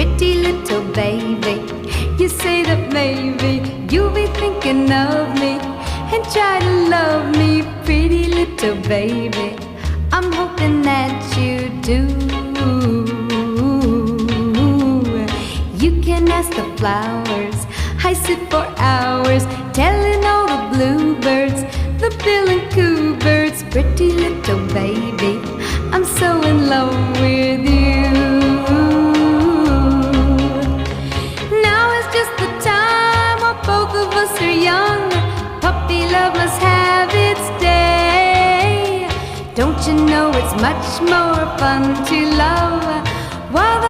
pretty little baby. You say that maybe you'll be thinking of me and try to love me, pretty little baby. I'm hoping that you do. You can ask the flowers, I sit for hours telling all the bluebirds, the bill and coo birds, pretty little baby, I'm so in love with you. Now is just the time while both of us are young. Puppy love must have its day. Don't you know it's much more fun to love while